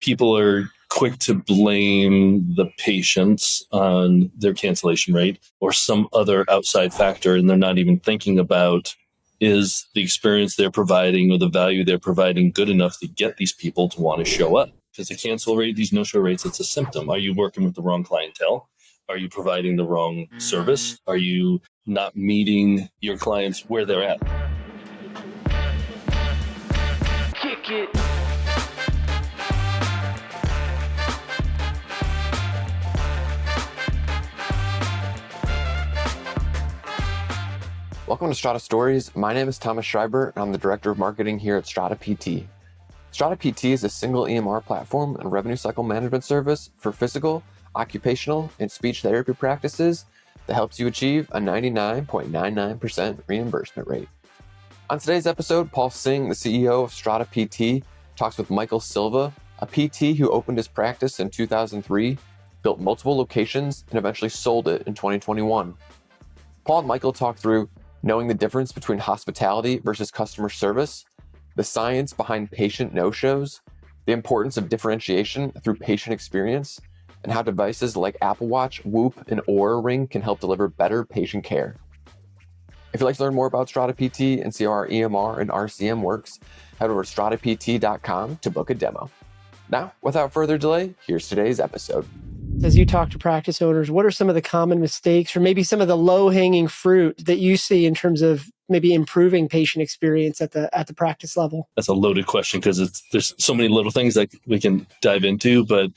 people are quick to blame the patients on their cancellation rate or some other outside factor, and they're not even thinking about, is the experience they're providing or the value they're providing good enough to get these people to want to show up? Because the cancel rate, these no-show rates, it's a symptom. Are you working with the wrong clientele? Are you providing the wrong service? Are you not meeting your clients where they're at? Kick it. Welcome to Strata Stories. My name is Thomas Schreiber, and I'm the Director of Marketing here at Strata PT. Strata PT is a single EMR platform and revenue cycle management service for physical, occupational, and speech therapy practices that helps you achieve a 99.99% reimbursement rate. On today's episode, Paul Singh, the CEO of Strata PT, talks with Michael Silva, a PT who opened his practice in 2003, built multiple locations, and eventually sold it in 2021. Paul and Michael talk through knowing the difference between hospitality versus customer service, the science behind patient no-shows, the importance of differentiation through patient experience, and how devices like Apple Watch, Whoop, and Oaura Ring can help deliver better patient care. If you'd like to learn more about Strata PT and see how our EMR and RCM works, head over to stratapt.com to book a demo. Now, without further delay, here's today's episode. As you talk to practice owners, what are some of the common mistakes or maybe some of the low-hanging fruit that you see in terms of maybe improving patient experience at the practice level? That's a loaded question because there's so many little things that we can dive into. But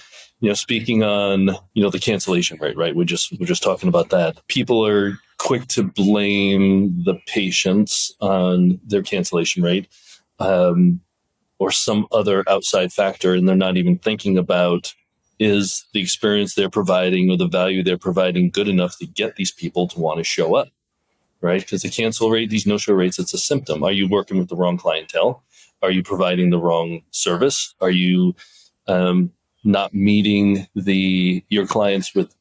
speaking on the cancellation rate, right? We're just talking about that. People are quick to blame the patients on their cancellation rate or some other outside factor, and they're not even thinking about, is the experience they're providing or the value they're providing good enough to get these people to want to show up, right? Because the cancel rate, these no-show rates, it's a symptom. Are you working with the wrong clientele? Are you providing the wrong service? Are you not meeting your clients with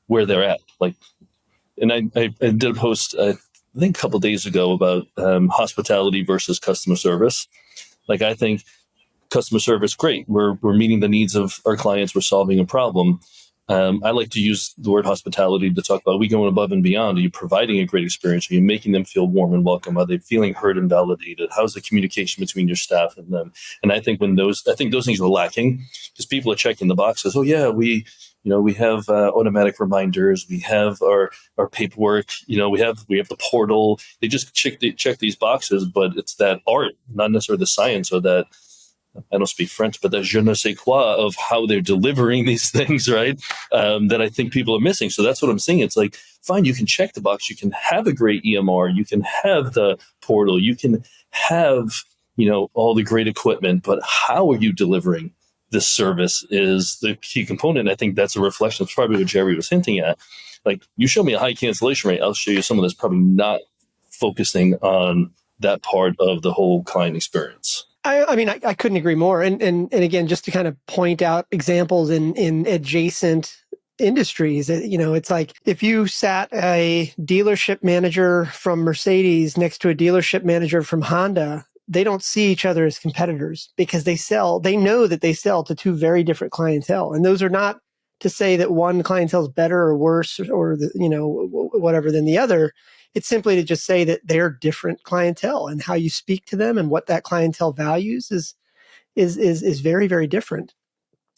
where they're at? And I did a post, I think a couple of days ago about hospitality versus customer service. I think customer service, great. We're meeting the needs of our clients. We're solving a problem. I like to use the word hospitality to talk about, are we going above and beyond? Are you providing a great experience? Are you making them feel warm and welcome? Are they feeling heard and validated? How's the communication between your staff and them? And I think those things are lacking because people are checking the boxes. Oh yeah, we have automatic reminders. We have our paperwork. We have the portal. They just check these boxes, but it's that art, not necessarily the science or that. I don't speak French, but that je ne sais quoi of how they're delivering these things, right? That I think people are missing. So that's what I'm saying. It's fine, you can check the box. You can have a great EMR. You can have the portal. You can have, all the great equipment. But how are you delivering this service is the key component. I think that's a reflection of probably what Jerry was hinting at. You show me a high cancellation rate, I'll show you someone that's probably not focusing on that part of the whole client experience. I couldn't agree more. And again, just to kind of point out examples in adjacent industries, it's like if you sat a dealership manager from Mercedes next to a dealership manager from Honda, they don't see each other as competitors because they know that they sell to two very different clientele. And those are not to say that one clientele is better or worse or whatever than the other. It's simply to just say that they're different clientele, and how you speak to them and what that clientele values is very, very different.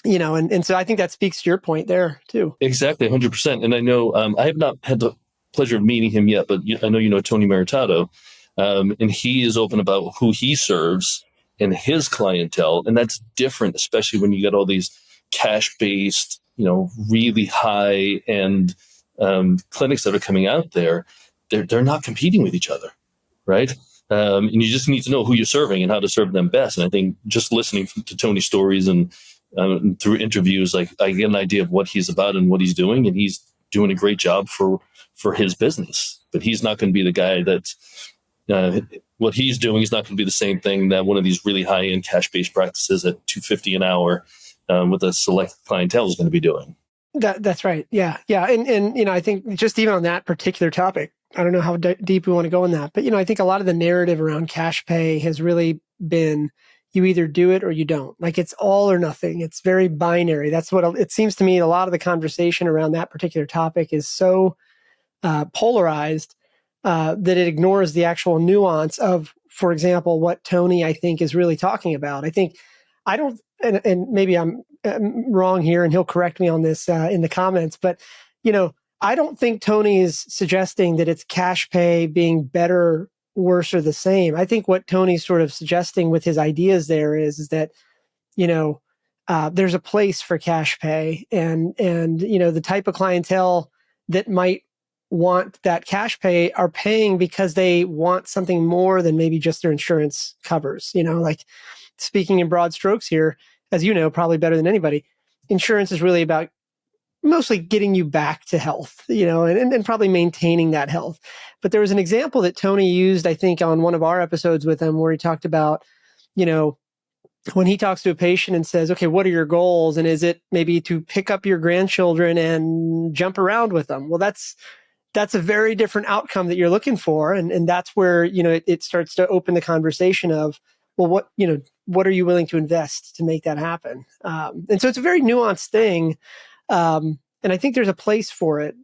And so I think that speaks to your point there too. Exactly, 100%. And I know I have not had the pleasure of meeting him yet, but I know you know Tony Maritato, and he is open about who he serves and his clientele, and that's different, especially when you get all these cash-based, really high-end clinics that are coming out there. They're not competing with each other, right? And you just need to know who you're serving and how to serve them best. And I think just listening to Tony's stories and through interviews, I get an idea of what he's about and what he's doing, and he's doing a great job for his business. But he's not going to be the guy that's what he's doing is not going to be the same thing that one of these really high-end cash-based practices at $250 an hour with a select clientele is going to be doing. That's right. Yeah. And I think just even on that particular topic, I don't know how deep we want to go in that, but I think a lot of the narrative around cash pay has really been you either do it or you don't. Like it's all or nothing. It's very binary. That's what it seems to me. A lot of the conversation around that particular topic is so polarized that it ignores the actual nuance of, for example, what Tony, I think, is really talking about. I don't, and maybe I'm wrong here, and he'll correct me on this in the comments, but, I don't think Tony is suggesting that it's cash pay being better, worse, or the same. I think what Tony's sort of suggesting with his ideas there is that, there's a place for cash pay, and the type of clientele that might want that cash pay are paying because they want something more than maybe just their insurance covers. Like speaking in broad strokes here, as you know, probably better than anybody, insurance is really about mostly getting you back to health, and probably maintaining that health. But there was an example that Tony used, I think, on one of our episodes with him, where he talked about, when he talks to a patient and says, okay, what are your goals? And is it maybe to pick up your grandchildren and jump around with them? Well, that's a very different outcome that you're looking for. And that's where, it starts to open the conversation of, well, what are you willing to invest to make that happen? And so it's a very nuanced thing. And I think there's a place for it,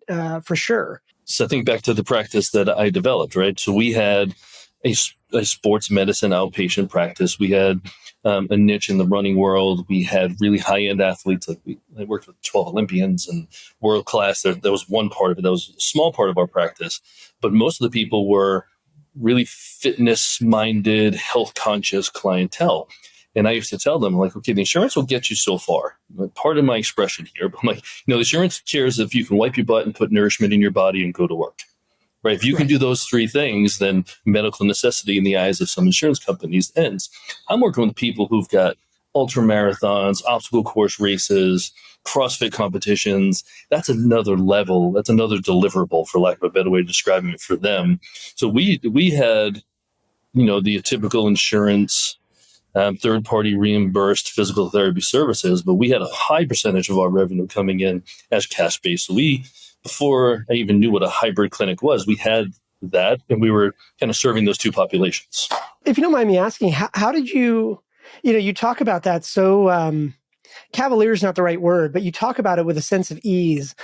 for sure. So I think back to the practice that I developed, right? So we had a sports medicine outpatient practice. We had a niche in the running world. We had really high-end athletes. I worked with 12 Olympians and world class. There was one part of it. That was a small part of our practice. But most of the people were really fitness-minded, health-conscious clientele. And I used to tell them, like, okay, the insurance will get you so far. Pardon my expression here, but I'm like, the insurance cares if you can wipe your butt and put nourishment in your body and go to work. Right? If you can do those three things, then medical necessity in the eyes of some insurance companies ends. I'm working with people who've got ultra marathons, obstacle course races, CrossFit competitions. That's another level. That's another deliverable, for lack of a better way of describing it, for them. So we had, the typical insurance, third-party reimbursed physical therapy services, but we had a high percentage of our revenue coming in as cash-based. So before I even knew what a hybrid clinic was, we had that, and we were kind of serving those two populations. If you don't mind me asking, how did you talk about that so cavalier is not the right word, but you talk about it with a sense of ease.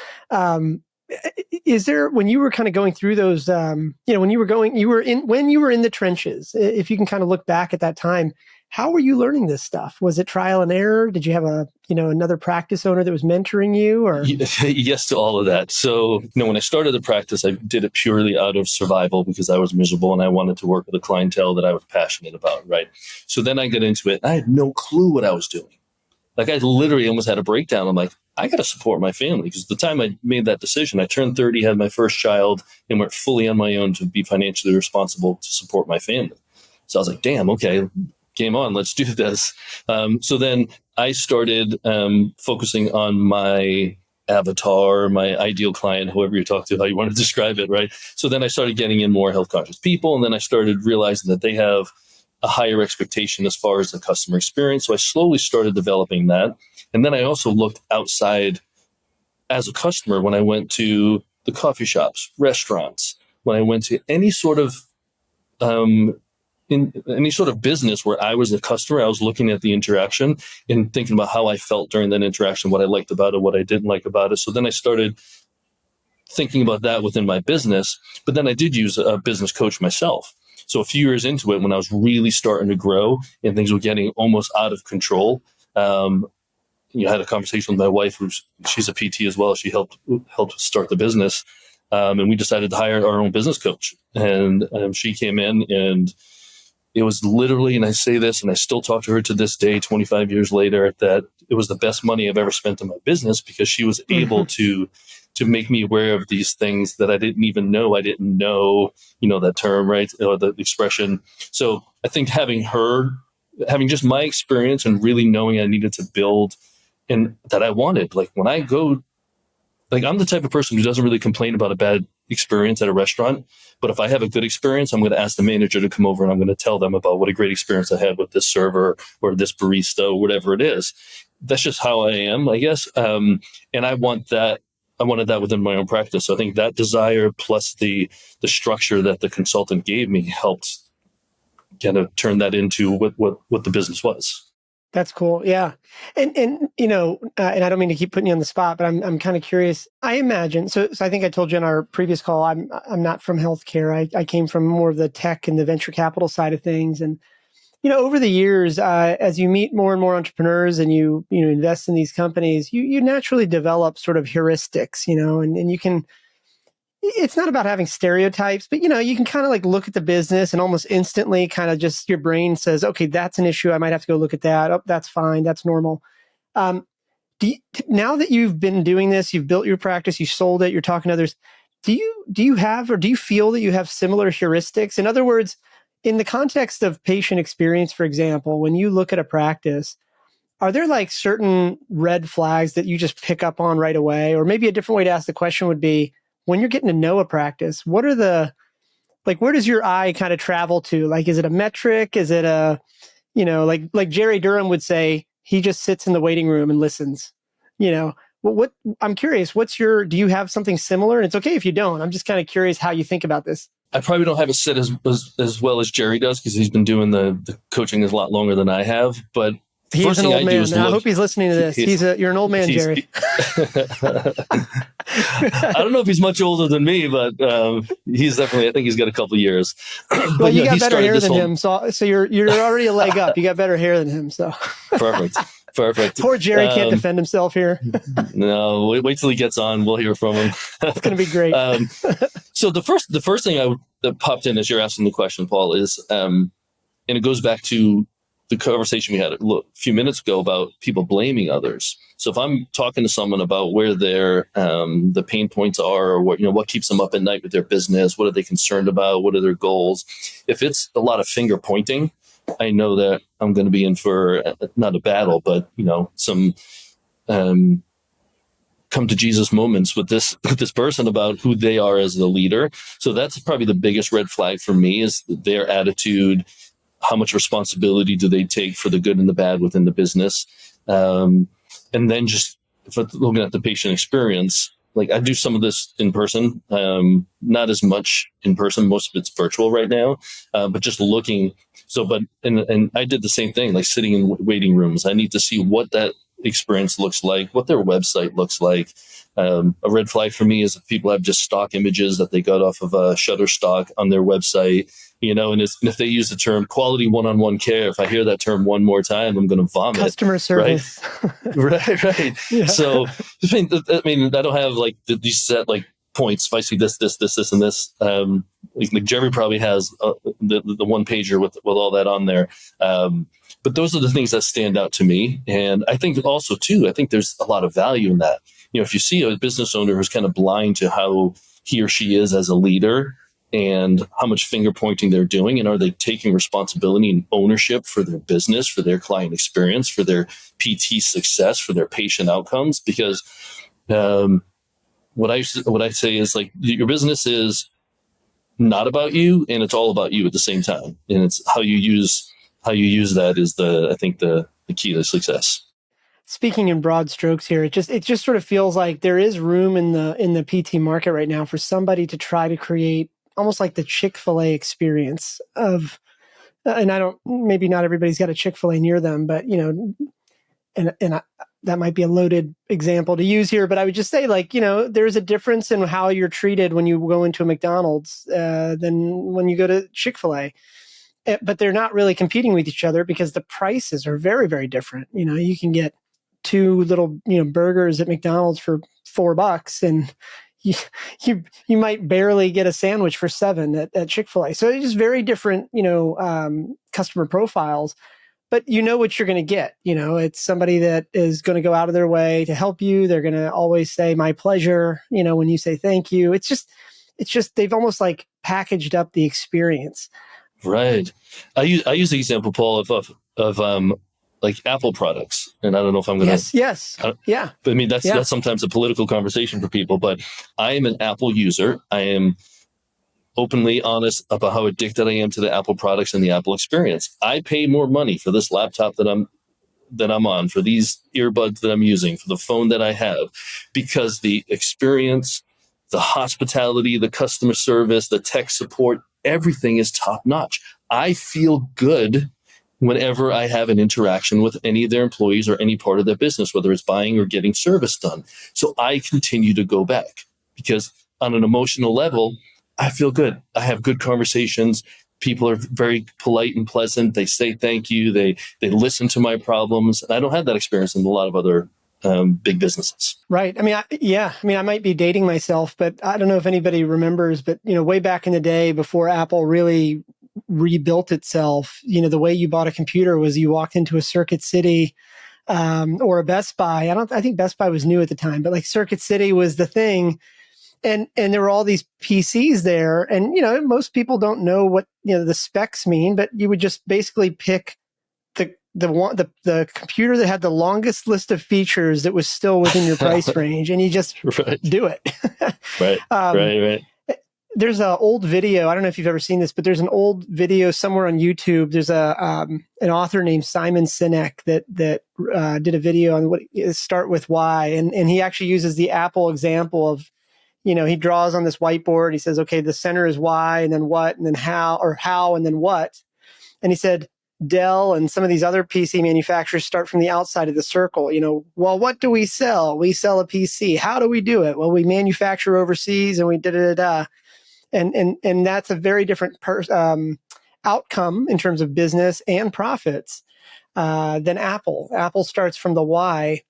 Is there, when you were kind of going through those, when you were in the trenches, if you can kind of look back at that time, how were you learning this stuff? Was it trial and error? Did you have another practice owner that was mentoring you, or? Yes to all of that. So, when I started the practice, I did it purely out of survival because I was miserable and I wanted to work with a clientele that I was passionate about, right? So then I got into it. I had no clue what I was doing. Like, I literally almost had a breakdown. I'm like, I got to support my family, because the time I made that decision, I turned 30, had my first child, and went fully on my own to be financially responsible to support my family. So I was like, damn, okay, game on, let's do this. So then I started focusing on my avatar, my ideal client, whoever you talk to, how you want to describe it, right? So then I started getting in more health conscious people, and then I started realizing that they have a higher expectation as far as the customer experience. So I slowly started developing that. And then I also looked outside as a customer when I went to the coffee shops, restaurants, when I went to any sort of in any sort of business where I was a customer. I was looking at the interaction and thinking about how I felt during that interaction, what I liked about it, what I didn't like about it. So then I started thinking about that within my business. But then I did use a business coach myself. So a few years into it, when I was really starting to grow and things were getting almost out of control, had a conversation with my wife, she's a PT as well. She helped start the business, and we decided to hire our own business coach. And she came in, and it was literally, and I say this, and I still talk to her to this day, 25 years later, that it was the best money I've ever spent in my business, because she was able to make me aware of these things that I didn't even know. I didn't know, that term, right? Or the expression. So I think having just my experience and really knowing I needed to build and that I wanted, like when I go, like I'm the type of person who doesn't really complain about a bad experience at a restaurant. But if I have a good experience, I'm going to ask the manager to come over and I'm going to tell them about what a great experience I had with this server or this barista or whatever it is. That's just how I am, I guess. And I wanted that within my own practice. So I think that desire plus the structure that the consultant gave me helped kind of turn that into what the business was. That's cool. Yeah. And and I don't mean to keep putting you on the spot, but I'm kind of curious. I imagine, so I think I told you in our previous call, I'm not from healthcare. I came from more of the tech and the venture capital side of things. And, over the years, as you meet more and more entrepreneurs and you invest in these companies, you naturally develop sort of heuristics, and you can, it's not about having stereotypes, but you can kind of like look at the business and almost instantly kind of just your brain says, okay, that's an issue. I might have to go look at that. Oh, that's fine. That's normal. Um, now that you've been doing this, you've built your practice, you sold it, you're talking to others. Do you have, or do you feel that you have similar heuristics? In other words, in the context of patient experience, for example, when you look at a practice, are there like certain red flags that you just pick up on right away? Or maybe a different way to ask the question would be, when you're getting to know a practice, what are where does your eye kind of travel to? Like, is it a metric? Is it like Jerry Durham would say, he just sits in the waiting room and listens, what I'm curious, do you have something similar? And it's okay if you don't. I'm just kind of curious how you think about this. I probably don't have it set as well as Jerry does, because he's been doing the coaching a lot longer than I have. But he's an old man. I hope he's listening to this. You're an old man, Jerry. I don't know if he's much older than me, but he's definitely, I think he's got a couple of years. Well, you got better hair than him, so you're already a leg up. You got better hair than him, so. Perfect. Poor Jerry can't defend himself here. No, wait till he gets on. We'll hear from him. It's going to be great. So the first thing that popped in as you're asking the question, Paul, is, and it goes back to the conversation we had a few minutes ago about people blaming others. So if I'm talking to someone about where their the pain points are, or what keeps them up at night with their business, what are they concerned about, what are their goals? If it's a lot of finger pointing, I know that I'm going to be in for not a battle, but some come to Jesus moments with this person about who they are as the leader. So that's probably the biggest red flag for me, is their attitude. How much responsibility do they take for the good and the bad within the business? And then just if I'm looking at the patient experience, like I do some of this in person, not as much in person. Most of it's virtual right now, but just looking. And I did the same thing, like sitting in waiting rooms. I need to see what that experience looks like, what their website looks like. A red flag for me is if people have just stock images that they got off of Shutterstock on their website, and if they use the term quality one-on-one care, if I hear that term one more time, I'm going to vomit. Customer service. Right. Yeah. So, I mean, I don't have like these set like points. If I see this, and this, like Jerry probably has the one pager with all that on there. But those are the things that stand out to me. And I think also too, I think there's a lot of value in that. If you see a business owner who's kind of blind to how he or she is as a leader and how much finger pointing they're doing, and are they taking responsibility and ownership for their business, for their client experience, for their PT success, for their patient outcomes? Because what I say is, like, your business is not about you, and it's all about you at the same time. And it's how you use that is I think the key to success. Speaking in broad strokes here, it just sort of feels like there is room in the PT market right now for somebody to try to create almost like the Chick-fil-A experience of, and maybe not everybody's got a Chick-fil-A near them, but that might be a loaded example to use here, but I would just say, like, there's a difference in how you're treated when you go into a McDonald's than when you go to Chick-fil-A. But they're not really competing with each other because the prices are very, very different. You can get two little, burgers at McDonald's for $4, and you might barely get a sandwich for $7 at Chick-fil-A. So it's just very different, customer profiles, but what you're going to get. It's somebody that is going to go out of their way to help you. They're going to always say, "My pleasure," when you say thank you. It's just they've almost like packaged up the experience. Right. I use the example, Paul, of like Apple products, and I don't know if I'm going to. Yes. Yeah. But I mean, that's sometimes a political conversation for people. But I am an Apple user. I am openly honest about how addicted I am to the Apple products and the Apple experience. I pay more money for this laptop that I'm on, for these earbuds that I'm using, for the phone that I have, because the experience, the hospitality, the customer service, the tech support, everything is top notch. I feel good whenever I have an interaction with any of their employees or any part of their business, whether it's buying or getting service done. So I continue to go back because on an emotional level, I feel good. I have good conversations. People are very polite and pleasant. They say thank you. They listen to my problems. And I don't have that experience in a lot of other big businesses. Right. I mean, I might be dating myself, but I don't know if anybody remembers, but, way back in the day before Apple really rebuilt itself, the way you bought a computer was you walked into a Circuit City, or a Best Buy. I think Best Buy was new at the time, but like Circuit City was the thing. And there were all these PCs there, and most people don't know what the specs mean, but you would just basically pick the computer that had the longest list of features that was still within your price range, and you just do it. Right. Right. There's an old video. I don't know if you've ever seen this, but there's an old video somewhere on YouTube. There's an author named Simon Sinek that did a video on what start with why, and he actually uses the Apple example of, he draws on this whiteboard. He says, okay, the center is why, and then what, and then how, or how, and then what. And he said, Dell and some of these other PC manufacturers start from the outside of the circle. Well, what do we sell? We sell a PC. How do we do it? Well, we manufacture overseas and we da-da-da-da. And that's a very different outcome in terms of business and profits than Apple. Apple starts from the why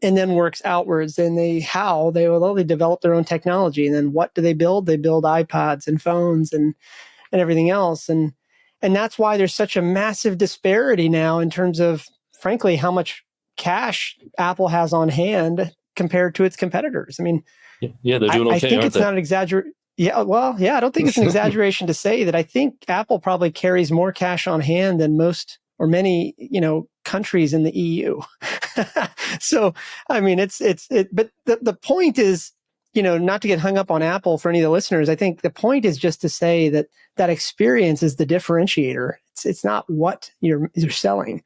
and then works outwards. And they develop their own technology. And then what do they build? They build iPods and phones and everything else. And that's why there's such a massive disparity now in terms of, frankly, how much cash Apple has on hand compared to its competitors. I mean, yeah, they're doing okay. I think it's not an exaggeration. Yeah, well, yeah, I don't think it's an exaggeration to say that I think Apple probably carries more cash on hand than most or many, countries in the EU. So, I mean, but the point is, not to get hung up on Apple for any of the listeners. I think the point is just to say that experience is the differentiator. It's not what you're selling.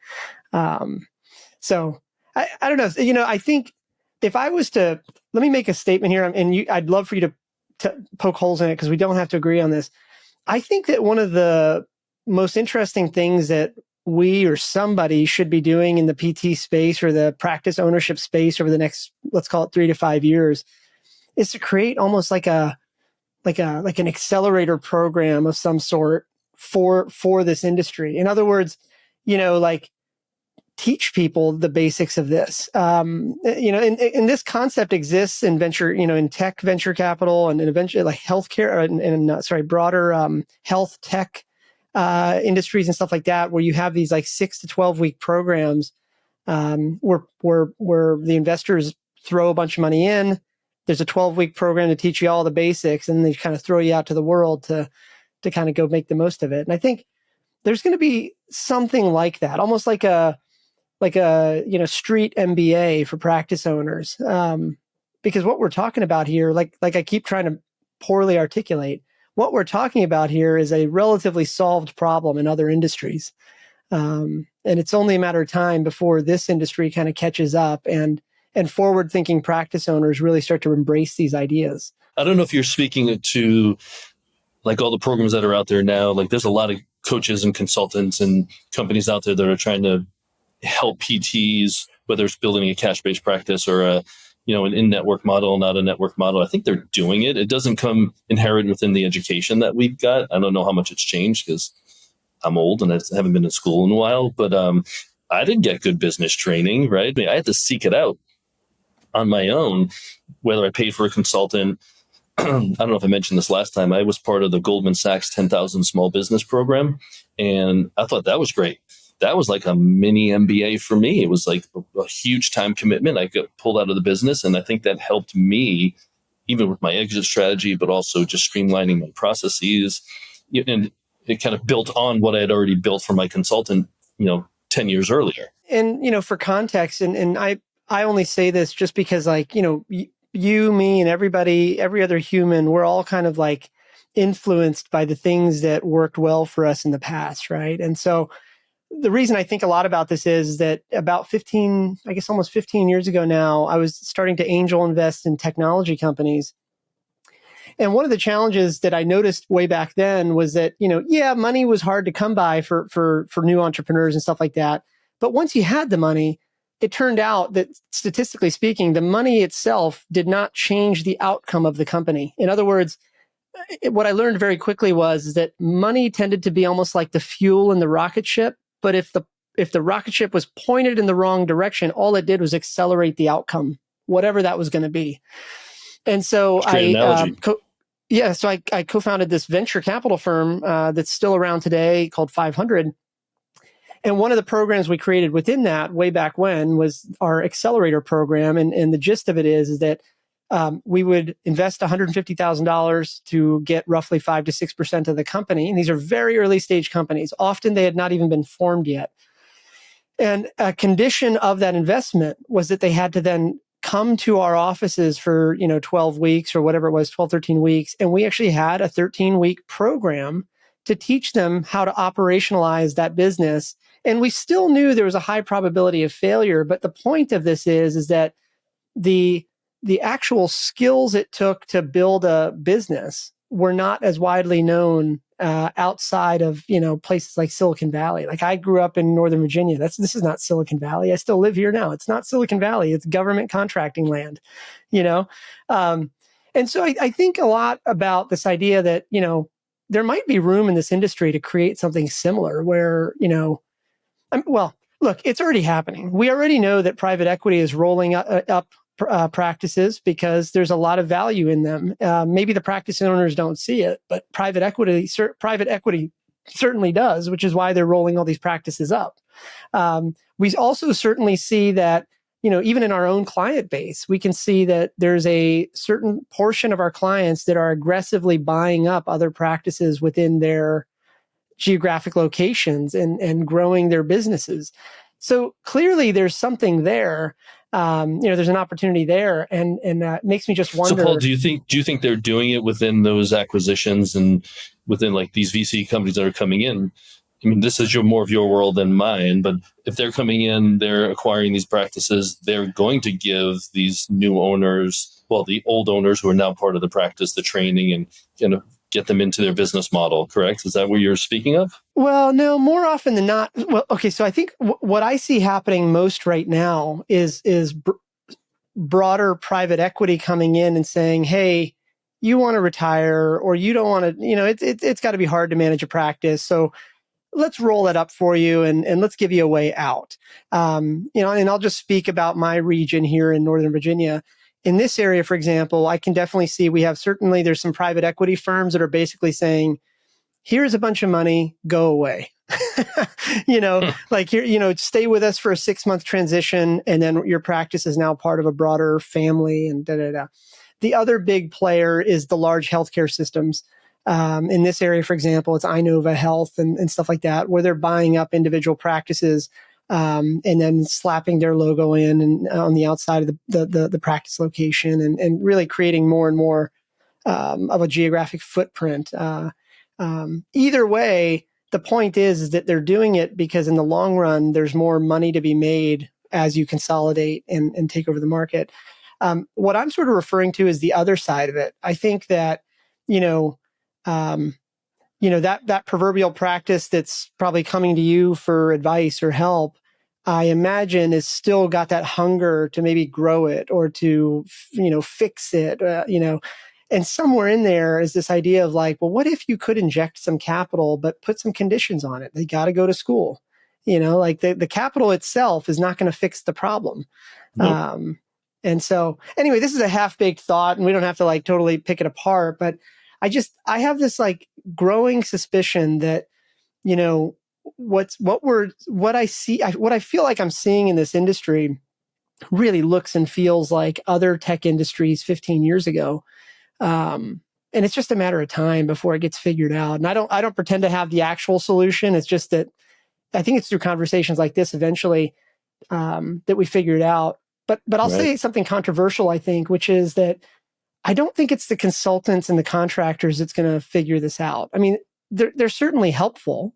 So I don't know. I think if I was to, let me make a statement here, and I'd love for you to poke holes in it because we don't have to agree on this. I think that one of the most interesting things that we or somebody should be doing in the PT space or the practice ownership space over the next, let's call it 3 to 5 years, is to create almost like an accelerator program of some sort for this industry. In other words, teach people the basics of this. And this concept exists in venture, in tech venture capital and eventually like healthcare and broader health tech industries and stuff like that, where you have these like 6 to 12 week programs where the investors throw a bunch of money in. There's a 12-week program to teach you all the basics, and they kind of throw you out to the world to kind of go make the most of it. And I think there's going to be something like that, almost like a street MBA for practice owners. Because what we're talking about here, like I keep trying to poorly articulate, what we're talking about here is a relatively solved problem in other industries. And it's only a matter of time before this industry kind of catches up and forward-thinking practice owners really start to embrace these ideas. I don't know if you're speaking to like all the programs that are out there now. Like there's a lot of coaches and consultants and companies out there that are trying to help PTs, whether it's building a cash-based practice or an in-network model, not a network model. I think they're doing it. It doesn't come inherent within the education that we've got. I don't know how much it's changed because I'm old and I haven't been in school in a while, but I didn't get good business training, right? I mean, I had to seek it out on my own, whether I paid for a consultant. I don't know if I mentioned this last time. I was part of the Goldman Sachs 10,000 Small Business Program, and I thought that was great. That was like a mini MBA for me. It was like a huge time commitment. I got pulled out of the business, and I think that helped me, even with my exit strategy, but also just streamlining my processes. And it kind of built on what I had already built for my consultant, 10 years earlier. And, for context, and I only say this just because, like, you, me, and everybody, every other human, we're all kind of like influenced by the things that worked well for us in the past, right? And so the reason I think a lot about this is that about almost 15 years ago now, I was starting to angel invest in technology companies. And one of the challenges that I noticed way back then was that, money was hard to come by for new entrepreneurs and stuff like that. But once you had the money, it turned out that statistically speaking, the money itself did not change the outcome of the company. In other words, what I learned very quickly was that money tended to be almost like the fuel in the rocket ship. But if the rocket ship was pointed in the wrong direction, all it did was accelerate the outcome, whatever that was going to be. And so Great analogy. I co-founded this venture capital firm that's still around today called 500. And one of the programs we created within that way back when was our accelerator program. And the gist of it is that we would invest $150,000 to get roughly 5 to 6% of the company. And these are very early stage companies. Often they had not even been formed yet. And a condition of that investment was that they had to then come to our offices for 12 weeks or whatever it was, 12, 13 weeks. And we actually had a 13-week program to teach them how to operationalize that business. And we still knew there was a high probability of failure. But the point of this is that the actual skills it took to build a business were not as widely known outside of places like Silicon Valley. Like I grew up in Northern Virginia. This is not Silicon Valley. I still live here now. It's not Silicon Valley. It's government contracting land. And so I think a lot about this idea that there might be room in this industry to create something similar where look, it's already happening. We already know that private equity is rolling up practices because there's a lot of value in them. Maybe the practice owners don't see it, but private equity certainly does, which is why they're rolling all these practices up. We also certainly see that, even in our own client base, we can see that there's a certain portion of our clients that are aggressively buying up other practices within their geographic locations and growing their businesses. So clearly there's something there. There's an opportunity there, and it makes me just wonder. So, Paul, do you think they're doing it within those acquisitions and within like these VC companies that are coming in? I mean, this is more of your world than mine, but if they're coming in, they're acquiring these practices, they're going to give these new owners, the old owners who are now part of the practice, the training and get them into their business model, correct? Is that what you're speaking of? Well, no, more often than not. Well, okay, so I think what I see happening most right now is broader private equity coming in and saying, hey, you want to retire or you don't want to, it's got to be hard to manage a practice. So let's roll it up for you and let's give you a way out. And I'll just speak about my region here in Northern Virginia. In this area, for example, I can definitely see there's some private equity firms that are basically saying, here's a bunch of money, go away. Like here, stay with us for a 6-month transition. And then your practice is now part of a broader family and da-da-da. The other big player is the large healthcare systems. In this area, for example, it's Inova Health and stuff like that, where they're buying up individual practices and then slapping their logo in and on the outside of the practice location and really creating more and more of a geographic footprint. Either way, the point is that they're doing it because in the long run, there's more money to be made as you consolidate and take over the market. What I'm sort of referring to is the other side of it. I think that, that proverbial practice that's probably coming to you for advice or help, I imagine is still got that hunger to maybe grow it or to, fix it, and somewhere in there is this idea of like, well, what if you could inject some capital, but put some conditions on it? They got to go to school. Like the capital itself is not going to fix the problem. Nope. And so anyway, this is a half-baked thought and we don't have to like totally pick it apart, but I have this like growing suspicion that, what I feel like I'm seeing in this industry really looks and feels like other tech industries 15 years ago. And it's just a matter of time before it gets figured out. And I don't pretend to have the actual solution. It's just that I think it's through conversations like this eventually that we figure it out. But I'll say something controversial, I think, which is that I don't think it's the consultants and the contractors that's going to figure this out. I mean, they're certainly helpful,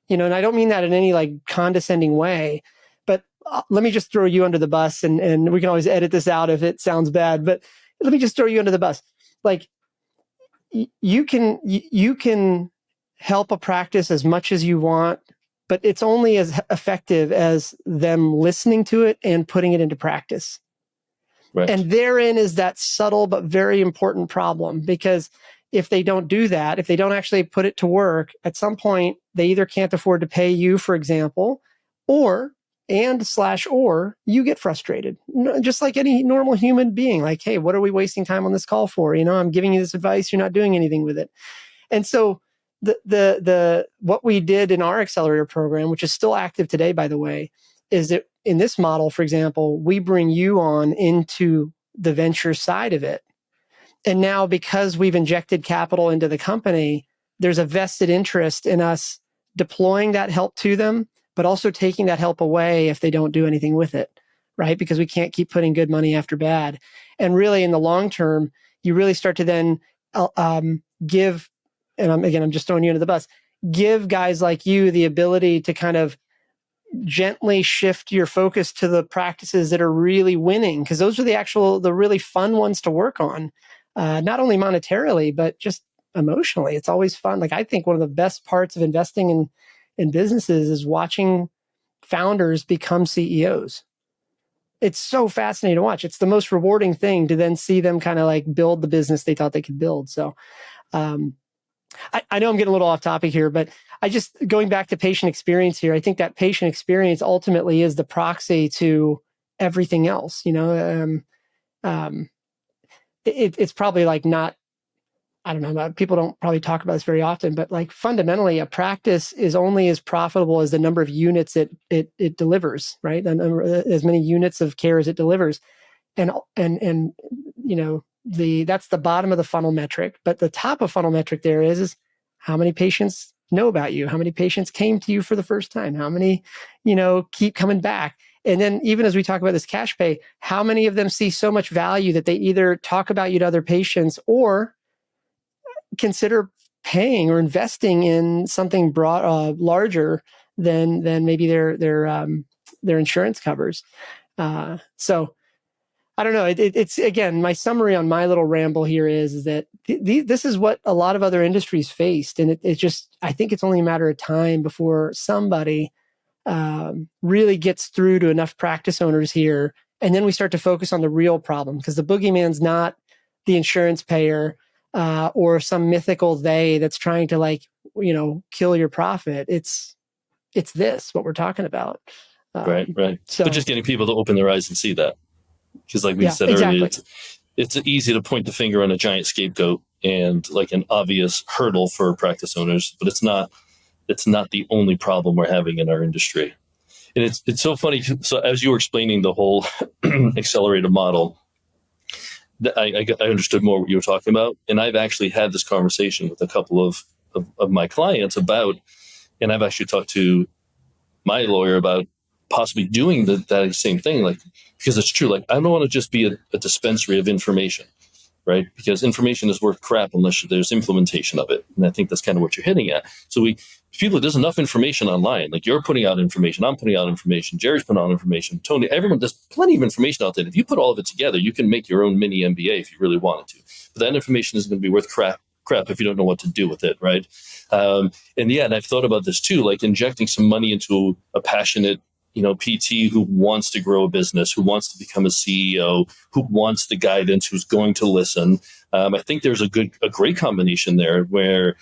and I don't mean that in any like condescending way. But let me just throw you under the bus, and we can always edit this out if it sounds bad. But let me just throw you under the bus. Like, you can help a practice as much as you want, but it's only as effective as them listening to it and putting it into practice. Right. And therein is that subtle but very important problem, because if they don't do that, if they don't actually put it to work, at some point they either can't afford to pay you, for example, or you get frustrated. Just like any normal human being, like, hey, what are we wasting time on this call for? I'm giving you this advice, you're not doing anything with it. And so the what we did in our accelerator program, which is still active today, by the way, is that in this model, for example, we bring you on into the venture side of it. And now, because we've injected capital into the company, there's a vested interest in us deploying that help to them, but also taking that help away if they don't do anything with it, right? Because we can't keep putting good money after bad. And really, in the long term, you really start to then give, and I'm just throwing you into the bus, give guys like you the ability to kind of gently shift your focus to the practices that are really winning, because those are the really fun ones to work on, not only monetarily, but just emotionally. It's always fun. Like, I think one of the best parts of investing in businesses is watching founders become CEOs. It's so fascinating to watch. It's the most rewarding thing to then see them kind of like build the business they thought they could build. So I know I'm getting a little off topic here, but going back to patient experience here, I think that patient experience ultimately is the proxy to everything else. It's probably like not, I don't know, people don't probably talk about this very often, but like fundamentally a practice is only as profitable as the number of units it delivers, right? As many units of care as it delivers. And that's the bottom of the funnel metric, but the top of funnel metric there is how many patients know about you, how many patients came to you for the first time, how many keep coming back. And then even as we talk about this cash pay, how many of them see so much value that they either talk about you to other patients or consider paying or investing in something larger than maybe their insurance covers. So I don't know. It's again, my summary on my little ramble here is that this is what a lot of other industries faced, and it just, I think it's only a matter of time before somebody really gets through to enough practice owners here, and then we start to focus on the real problem, because the boogeyman's not the insurance payer or some mythical they that's trying to kill your profit. It's what we're talking about. Right. So, but just getting people to open their eyes and see that. Because like we said exactly. earlier, it's easy to point the finger on a giant scapegoat and like an obvious hurdle for practice owners, but it's not the only problem we're having in our industry. And it's so funny. So as you were explaining the whole accelerator model, I understood more what you were talking about. And I've actually had this conversation with a couple of my clients about, and I've actually talked to my lawyer about possibly doing that same thing, like, because it's true. Like, I don't want to just be a dispensary of information, right? Because information is worth crap unless there's implementation of it. And I think that's kind of what you're hitting at. So there's enough information online. Like, you're putting out information, I'm putting out information, Jerry's putting out information, Tony, everyone, there's plenty of information out there. If you put all of it together, you can make your own mini MBA if you really wanted to. But that information is going to be worth crap if you don't know what to do with it, right? And I've thought about this too, like injecting some money into a passionate PT who wants to grow a business, who wants to become a CEO, who wants the guidance, who's going to listen. I think there's a great combination there where,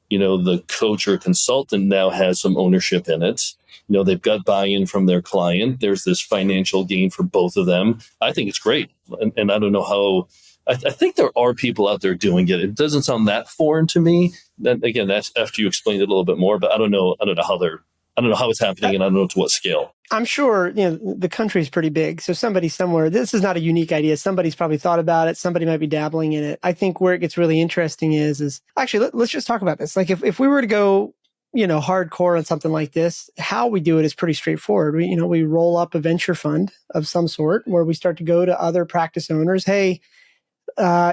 the coach or consultant now has some ownership in it. They've got buy-in from their client. There's this financial gain for both of them. I think it's great. And I don't know how, I think there are people out there doing it. It doesn't sound that foreign to me. Then again, that's after you explained it a little bit more, but I don't know how it's happening, and I don't know to what scale. I'm sure, the country is pretty big. So somebody somewhere, this is not a unique idea. Somebody's probably thought about it. Somebody might be dabbling in it. I think where it gets really interesting is actually, let's just talk about this. Like if we were to go, hardcore on something like this, how we do it is pretty straightforward. We roll up a venture fund of some sort where we start to go to other practice owners. Hey,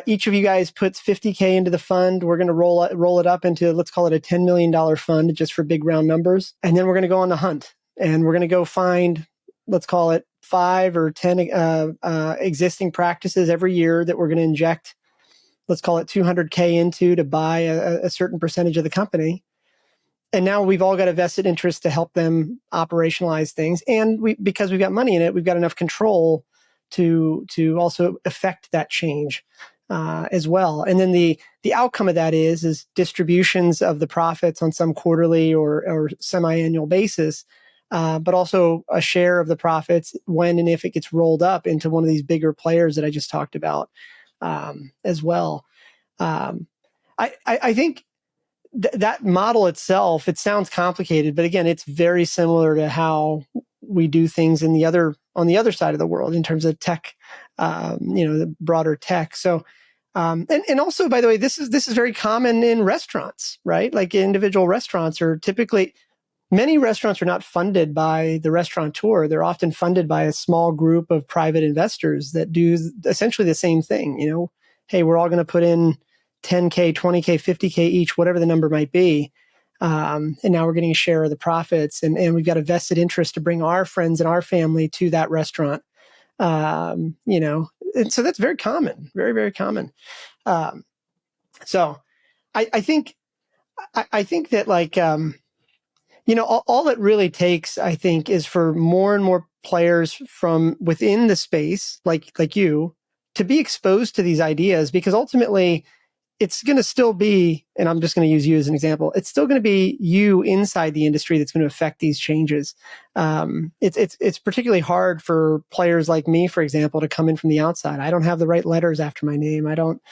each of you guys puts $50K into the fund. We're going to roll it up into, let's call it a $10 million fund just for big round numbers. And then we're going to go on the hunt, and we're going to go find, let's call it 5 or 10 existing practices every year that we're going to inject let's call it 200K into to buy a certain percentage of the company. And now we've all got a vested interest to help them operationalize things. And because we've got money in it, we've got enough control to also affect that change as well. And then the outcome of that is distributions of the profits on some quarterly or semi-annual basis, but also a share of the profits when and if it gets rolled up into one of these bigger players that I just talked about as well. I think that model itself, it sounds complicated, but again, it's very similar to how we do things on the other side of the world in terms of tech, the broader tech. So, and also, by the way, this is very common in restaurants, right? Like individual restaurants are typically, many restaurants are not funded by the restaurateur. They're often funded by a small group of private investors that do essentially the same thing. Hey, we're all going to put in 10K, 20K, 50K each, whatever the number might be. And now we're getting a share of the profits, and we've got a vested interest to bring our friends and our family to that restaurant. And so that's very common, very, very common. So I think that all it really takes, I think, is for more and more players from within the space, like you, to be exposed to these ideas, because ultimately it's going to still be, and I'm just going to use you as an example, it's still going to be you inside the industry that's going to affect these changes. It's particularly hard for players like me, for example, to come in from the outside. I don't have the right letters after my name. I don't,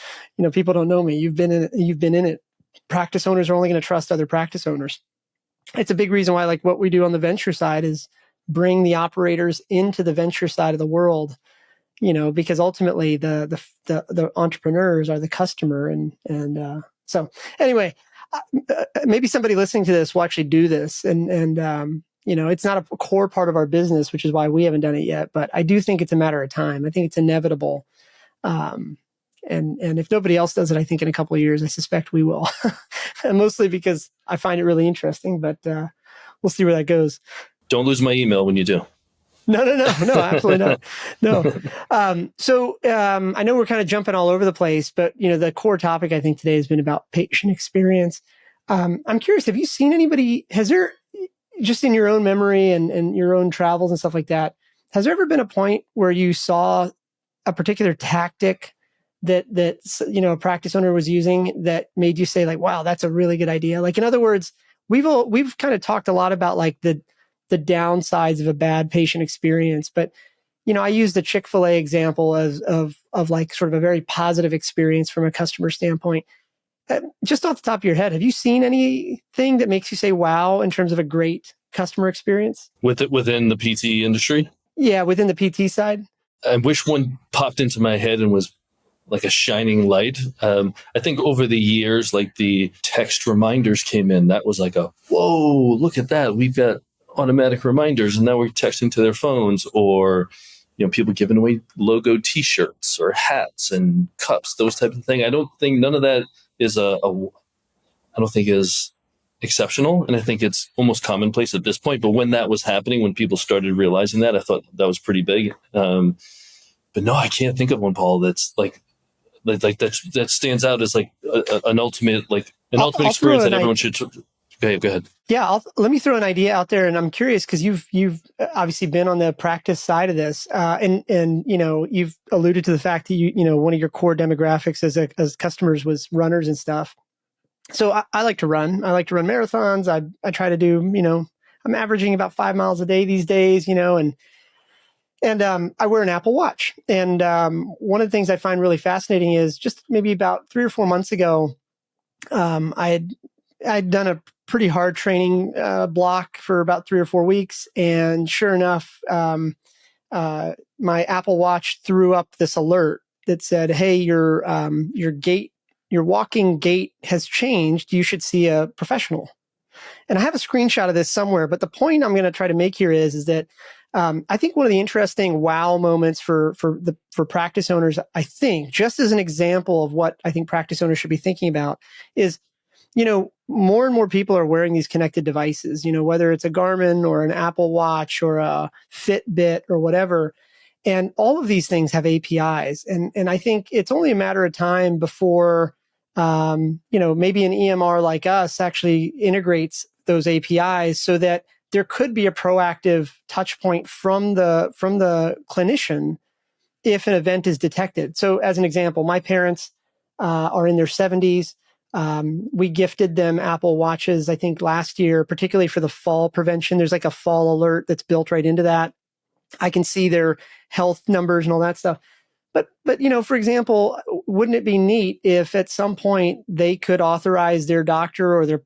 people don't know me. You've been in it. Practice owners are only going to trust other practice owners. It's a big reason why, like, what we do on the venture side is bring the operators into the venture side of the world. Because ultimately the entrepreneurs are the customer, and so anyway, maybe somebody listening to this will actually do this, and it's not a core part of our business, which is why we haven't done it yet. But I do think it's a matter of time. I think it's inevitable, and if nobody else does it, I think in a couple of years, I suspect we will, and mostly because I find it really interesting. But we'll see where that goes. Don't lose my email when you do. No, absolutely not. No. So I know we're kind of jumping all over the place, but the core topic I think today has been about patient experience. I'm curious, have you seen anybody, has there, just in your own memory and your own travels and stuff like that, has there ever been a point where you saw a particular tactic that a practice owner was using that made you say, like, wow, that's a really good idea? Like, in other words, we've kind of talked a lot about like the downsides of a bad patient experience. But, I used the Chick-fil-A example of like sort of a very positive experience from a customer standpoint. Just off the top of your head, have you seen anything that makes you say, wow, in terms of a great customer experience? Within the PT industry? Yeah, within the PT side. I wish one popped into my head and was like a shining light. I think over the years, like the text reminders came in. That was like whoa, look at that. We've got automatic reminders, and now we're texting to their phones, or people giving away logo T-shirts or hats and cups, those type of thing. I don't think none of that is I don't think is exceptional, and I think it's almost commonplace at this point. But when that was happening, when people started realizing that, I thought that was pretty big. But no, I can't think of one, Paul, that's like that stands out as like an ultimate experience that everyone should. Go ahead. Yeah, let me throw an idea out there, and I'm curious because you've obviously been on the practice side of this, and you've alluded to the fact that one of your core demographics as customers was runners and stuff. So I like to run. I like to run marathons. I try to do I'm averaging about 5 miles a day these days, and I wear an Apple Watch. And one of the things I find really fascinating is just maybe about 3 or 4 months ago, I'd done a pretty hard training block for about 3 or 4 weeks, and sure enough, my Apple Watch threw up this alert that said, "Hey, your walking gait has changed. You should see a professional." And I have a screenshot of this somewhere, but the point I'm going to try to make here is that I think one of the interesting wow moments for practice owners, I think, just as an example of what I think practice owners should be thinking about, is more and more people are wearing these connected devices, whether it's a Garmin or an Apple Watch or a Fitbit or whatever. And all of these things have APIs. And I think it's only a matter of time before, maybe an EMR like us actually integrates those APIs so that there could be a proactive touch point from the clinician if an event is detected. So as an example, my parents are in their 70s. We gifted them Apple Watches, I think last year, particularly for the fall prevention. There's like a fall alert that's built right into that. I can see their health numbers and all that stuff. But for example, wouldn't it be neat if at some point they could authorize their doctor or their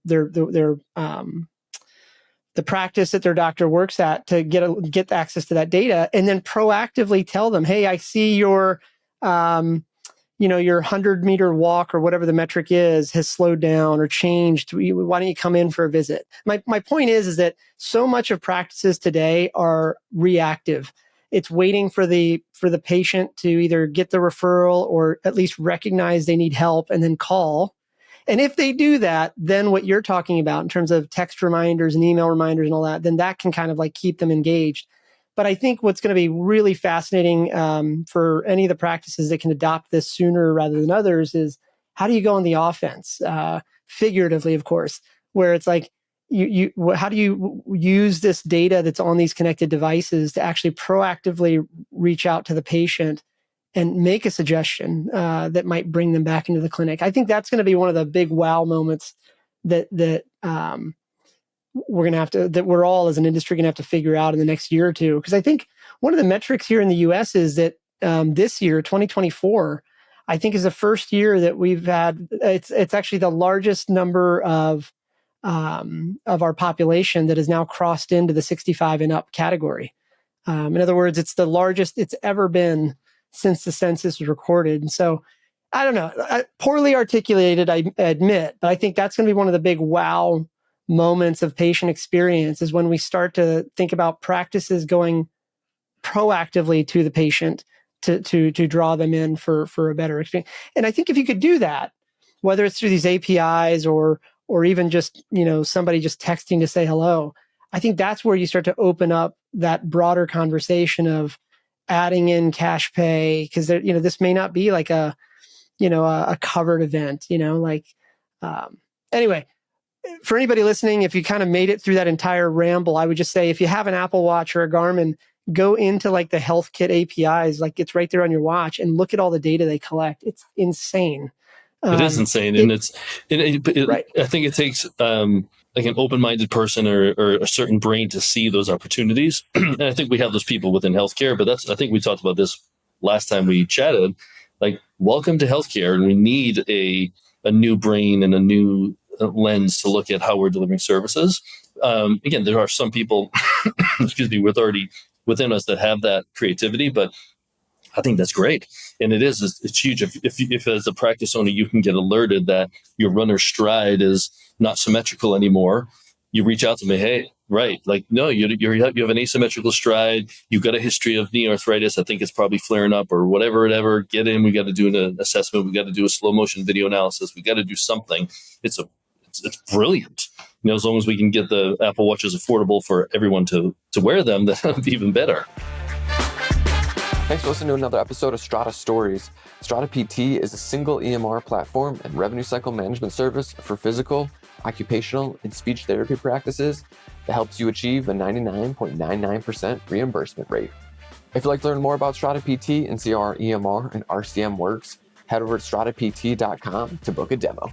the practice that their doctor works at to get access to that data, and then proactively tell them, hey, I see your your 100-meter walk or whatever the metric is has slowed down or changed. Why don't you come in for a visit? My point is that so much of practices today are reactive. It's waiting for the patient to either get the referral or at least recognize they need help and then call. And if they do that, then what you're talking about in terms of text reminders and email reminders and all that, then that can kind of like keep them engaged. But I think what's going to be really fascinating for any of the practices that can adopt this sooner rather than others is how do you go on the offense, figuratively, of course, where it's like, how do you use this data that's on these connected devices to actually proactively reach out to the patient and make a suggestion that might bring them back into the clinic? I think that's going to be one of the big wow moments that we're going to have to, that we're all as an industry going to have to figure out in the next year or two. Because I think one of the metrics here in the US is that this year, 2024, I think is the first year that we've had, it's actually the largest number of our population that has now crossed into the 65 and up category. In other words, it's the largest it's ever been since the census was recorded. And so, I don't know, poorly articulated, I admit, but I think that's going to be one of the big wow moments of patient experience is when we start to think about practices going proactively to the patient to draw them in for a better experience. And I think if you could do that, whether it's through these APIs or even just, somebody just texting to say hello, I think that's where you start to open up that broader conversation of adding in cash pay, because this may not be like a covered event, anyway. For anybody listening, if you kind of made it through that entire ramble, I would just say if you have an Apple Watch or a Garmin, go into like the Health Kit APIs, like it's right there on your watch, and look at all the data they collect. It's insane. It is insane, and right. I think it takes like an open-minded person or a certain brain to see those opportunities. And I think we have those people within healthcare, but I think we talked about this last time we chatted. Like, welcome to healthcare, and we need a new brain and a new lens to look at how we're delivering services. Again, there are some people, excuse me, already within us that have that creativity, but I think that's great. And it's huge. If as a practice owner, you can get alerted that your runner's stride is not symmetrical anymore, you reach out to me, hey, right, like, no, you have an asymmetrical stride. You've got a history of knee arthritis. I think it's probably flaring up or whatever. Get in. We got to do an assessment. We got to do a slow motion video analysis. We got to do something. It's brilliant. As long as we can get the Apple Watches affordable for everyone to wear them, that'll be even better. Thanks for listening to another episode of Strata Stories. Strata PT is a single EMR platform and revenue cycle management service for physical, occupational, and speech therapy practices that helps you achieve a 99.99% reimbursement rate. If you'd like to learn more about Strata PT and see how our EMR and RCM works, head over to stratapt.com to book a demo.